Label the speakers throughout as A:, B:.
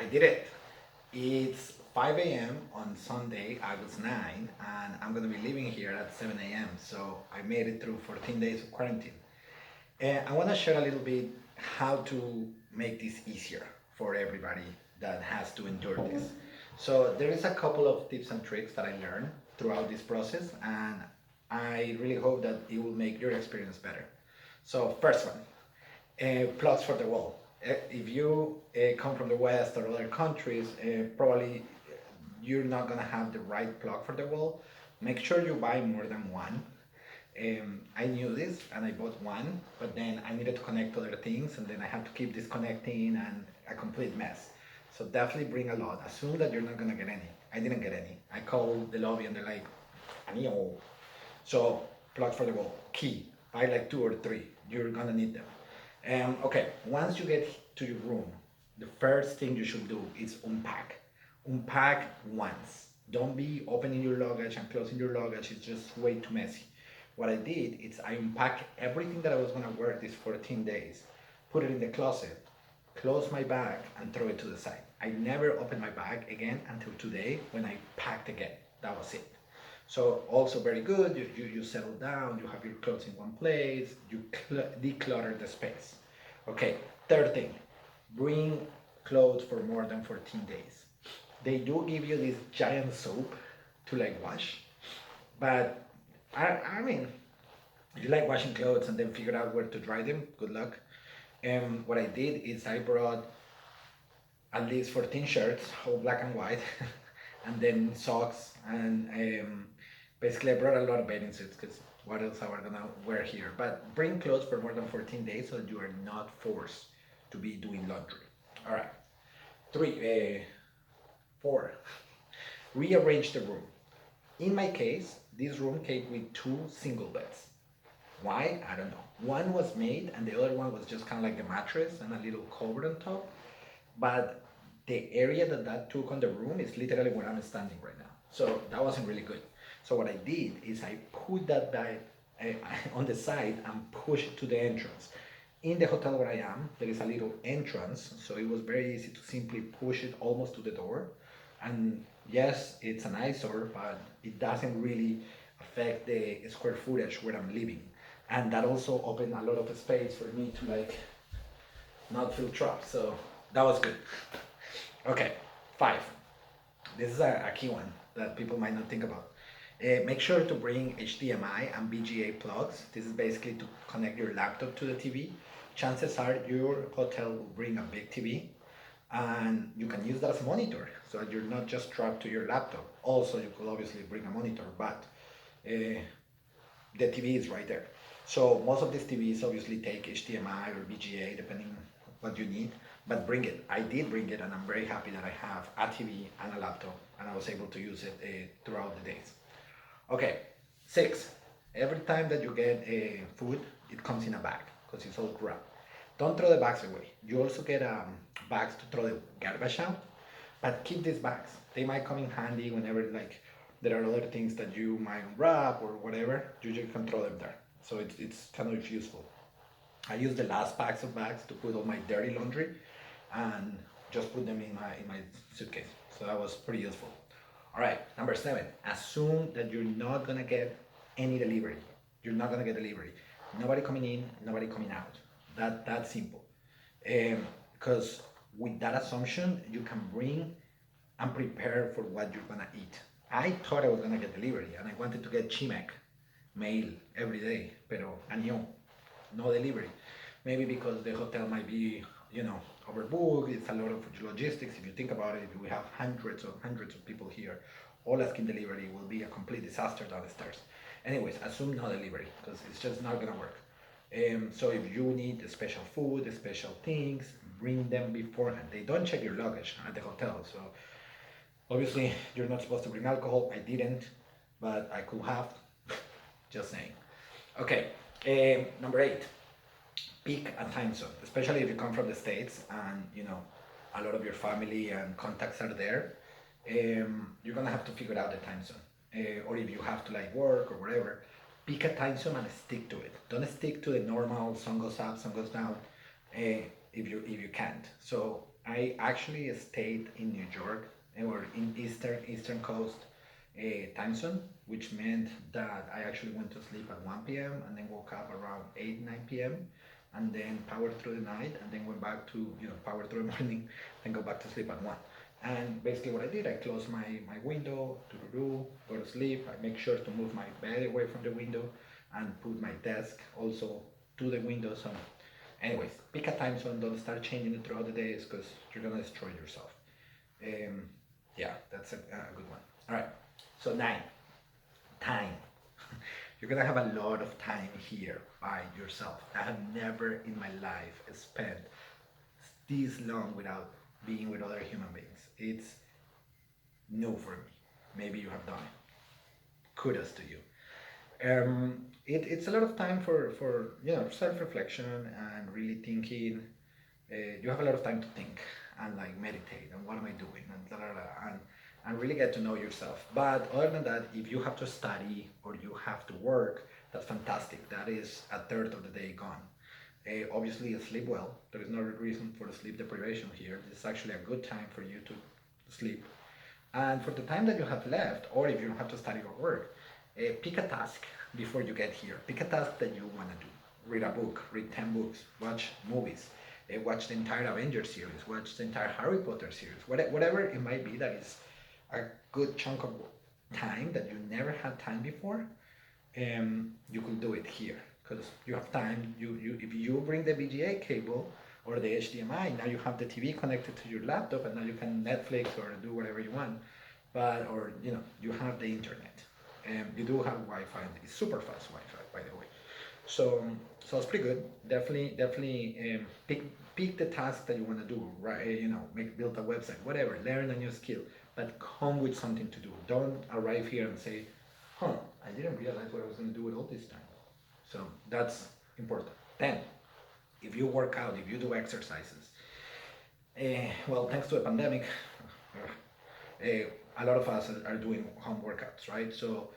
A: I did it. It's 5 a.m. on Sunday, August 9, and I'm gonna be leaving here at 7 a.m. So I made it through 14 days of quarantine. And I wanna share a little bit how to make this easier for everybody that has to endure this. So there is a couple of tips and tricks that I learned throughout this process, and I really hope that it will make your experience better. So first one, plugs for the wall. If you come from the West or other countries, probably you're not gonna have the right plug for the wall. Make sure you buy more than one. I knew this and I bought one, but then I needed to connect other things and then I had to keep disconnecting and a complete mess. So definitely bring a lot. Assume that you're not gonna get any. I didn't get any. I called the lobby and they're like, "Anio." So plugs for the wall, key. Buy like two or three. You're gonna need them. Okay, once you get to your room, the first thing you should do is unpack. Unpack once. Don't be opening your luggage and closing your luggage. It's just way too messy. What I did is I unpacked everything that I was gonna wear these 14 days, put it in the closet, close my bag, and throw it to the side. I never opened my bag again until today when I packed again. That was it. So also very good, you settle down, you have your clothes in one place, you declutter the space. Okay, third thing, bring clothes for more than 14 days. They do give you this giant soap to like wash, but I mean, if you like washing clothes and then figure out where to dry them, good luck. What I did is I brought at least 14 shirts, all black and white, and then socks, and basically I brought a lot of bathing suits because what else are we gonna wear here? But bring clothes for more than 14 days so that you are not forced to be doing laundry. All right, four, rearrange the room. In my case, this room came with two single beds. Why? I don't know. One was made and the other one was just kind of like the mattress and a little cover on top. But the area that that took on the room is literally where I'm standing right now. So that wasn't really good. So what I did is I put that bag on the side and pushed it to the entrance. In the hotel where I am, there is a little entrance, so it was very easy to simply push it almost to the door. And yes, it's an eyesore, but it doesn't really affect the square footage where I'm living. And that also opened a lot of space for me to like not feel trapped. So that was good. Okay, five. This is a key one that people might not think about. Make sure to bring HDMI and VGA plugs. This is basically to connect your laptop to the TV. Chances are your hotel will bring a big TV and you can use that as a monitor so that you're not just strapped to your laptop. Also, you could obviously bring a monitor, but the TV is right there. So most of these TVs obviously take HDMI or VGA depending what you need, but bring it. I did bring it and I'm very happy that I have a TV and a laptop and I was able to use it throughout the days. Okay, six, every time that you get food, it comes in a bag because it's all wrapped. Don't throw the bags away. You also get bags to throw the garbage out, but keep these bags. They might come in handy whenever like there are other things that you might unwrap or whatever. You just can throw them there. So it's kind of useful. I use the last packs of bags to put all my dirty laundry and just put them in my suitcase. So that was pretty useful. All right, number seven, assume that you're not gonna get any delivery. You're not gonna get delivery. Nobody coming in, nobody coming out. That's simple. Because with that assumption, you can bring and prepare for what you're gonna eat. I thought I was gonna get delivery and I wanted to get chimek mail every day, pero año, no delivery. Maybe because the hotel might be, overbooked. It's a lot of logistics. If you think about it, if we have hundreds of people here, all asking delivery will be a complete disaster downstairs. Anyways, assume no delivery because it's just not gonna work. So if you need special food, special things, bring them beforehand. They don't check your luggage at the hotel, so obviously you're not supposed to bring alcohol. I didn't, but I could have. Just saying. Okay, number eight, pick a time zone, especially if you come from the States and a lot of your family and contacts are there. You're gonna have to figure out the time zone. Or if you have to like work or whatever, pick a time zone and stick to it. Don't stick to the normal sun goes up, sun goes down, if you can't. So I actually stayed in New York or in Eastern Coast time zone, which meant that I actually went to sleep at 1 p.m. and then woke up around 8 9 p.m. and then powered through the night and then went back to power through the morning and go back to sleep at 1. And basically what I did, I closed my window, do go to sleep. I make sure to move my bed away from the window and put my desk also to the window. So anyways, pick a time zone. Don't start changing it throughout the days because you're gonna destroy yourself. Um, yeah, that's a good one. All right. So 9, time. You're gonna have a lot of time here by yourself. I have never in my life spent this long without being with other human beings. It's new for me. Maybe you have done it. Kudos to you. It's a lot of time for self-reflection and really thinking. You have a lot of time to think and like meditate and what am I doing and blah, blah, blah, and really get to know yourself. But other than that, if you have to study or you have to work, that's fantastic. That is a third of the day gone. Obviously, sleep well. There is no reason for the sleep deprivation here. This is actually a good time for you to sleep. And for the time that you have left, or if you don't have to study or work, pick a task before you get here. Pick a task that you want to do. Read a book, read 10 books, watch movies, watch the entire Avengers series, watch the entire Harry Potter series, whatever it might be that is a good chunk of time that you never had time before. You could do it here because you have time. You if you bring the VGA cable or the HDMI, now you have the TV connected to your laptop, and now you can Netflix or do whatever you want. But or you have the internet, and you do have Wi-Fi. And it's super fast Wi-Fi, by the way. So it's pretty good. Definitely pick the task that you want to do. Right? Build a website, whatever. Learn a new skill, but come with something to do. Don't arrive here and say, huh, I didn't realize what I was going to do with all this time. So that's important. Then, if you work out, if you do exercises, well, thanks to the pandemic, a lot of us are doing home workouts, right? So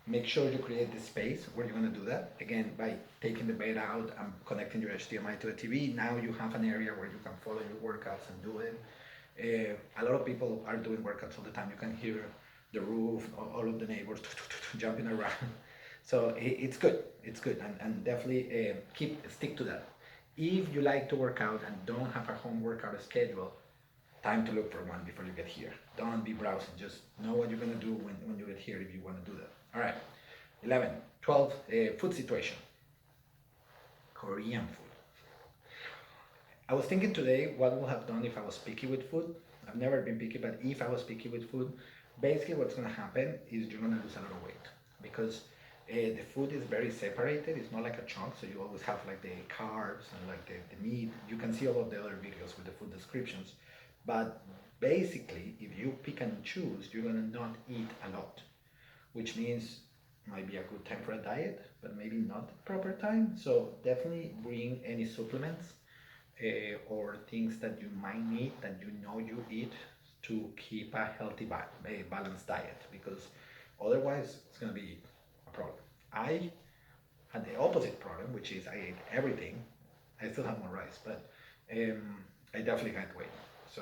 A: make sure you create this space where you're going to do that. Again, by taking the bed out and connecting your HDMI to the TV, now you have an area where you can follow your workouts and do it. A lot of people are doing workouts all the time. You can hear the roof, all of the neighbors jumping around. So it's good. It's good, and definitely stick to that. If you like to work out and don't have a home workout schedule, time to look for one before you get here. Don't be browsing. Just know what you're gonna do when you get here if you want to do that. All right. 11, 12. Food situation. Korean food. I was thinking today what I would have done if I was picky with food. I've never been picky, but if I was picky with food, basically what's gonna happen is you're gonna lose a lot of weight because the food is very separated. It's not like a chunk, so you always have like the carbs and like the meat. You can see all of the other videos with the food descriptions, but basically, if you pick and choose, you're gonna not eat a lot, which means might be a good time for a diet, but maybe not the proper time. So definitely bring any supplements or things that you might need that you eat to keep a healthy, a balanced diet, because otherwise it's gonna be a problem. I had the opposite problem, which is I ate everything. I still have more rice, but I definitely gained weight. So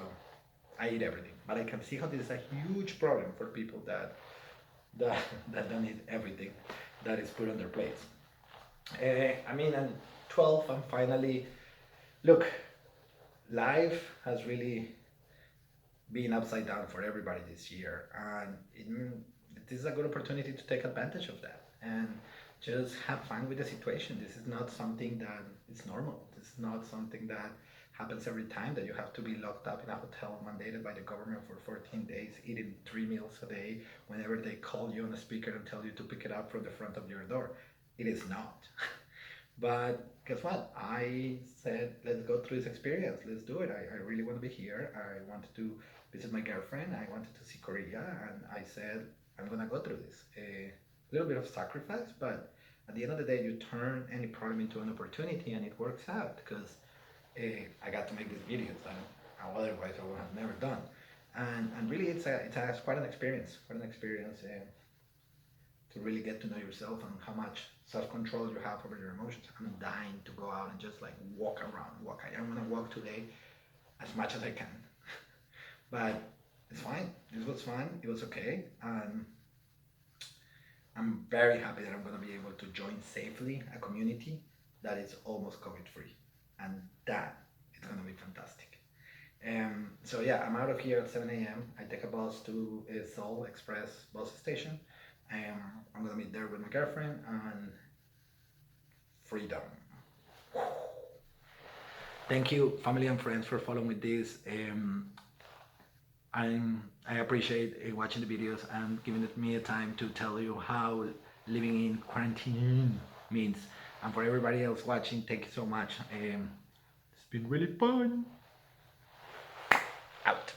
A: I eat everything, but I can see how this is a huge problem for people that that don't eat everything that is put on their plates. And 12, and finally, look, life has really been upside down for everybody this year, and this is a good opportunity to take advantage of that and just have fun with the situation. This is not something that is normal. This is not something that happens every time, that you have to be locked up in a hotel mandated by the government for 14 days, eating 3 meals a day whenever they call you on a speaker and tell you to pick it up from the front of your door. It is not. But guess what? I said, let's go through this experience. Let's do it. I really want to be here. I wanted to visit my girlfriend. I wanted to see Korea. And I said, I'm going to go through this. A little bit of sacrifice, but at the end of the day, you turn any problem into an opportunity, and it works out because I got to make these videos that otherwise I would have never done. And really, it's quite an experience. Quite an experience. To really get to know yourself and how much self-control you have over your emotions. I'm dying to go out and just like walk around. I'm gonna walk today as much as I can. But it's fine. This was fun. It was okay. And I'm very happy that I'm going to be able to join safely a community that is almost COVID free. And that is going to be fantastic. So yeah, I'm out of here at 7 a.m. I take a bus to Seoul Express bus station. I'm going to meet there with my girlfriend and freedom. Thank you, family and friends, for following with this. I appreciate watching the videos and giving me a time to tell you how living in quarantine means. And for everybody else watching, thank you so much. It's been really fun. Out.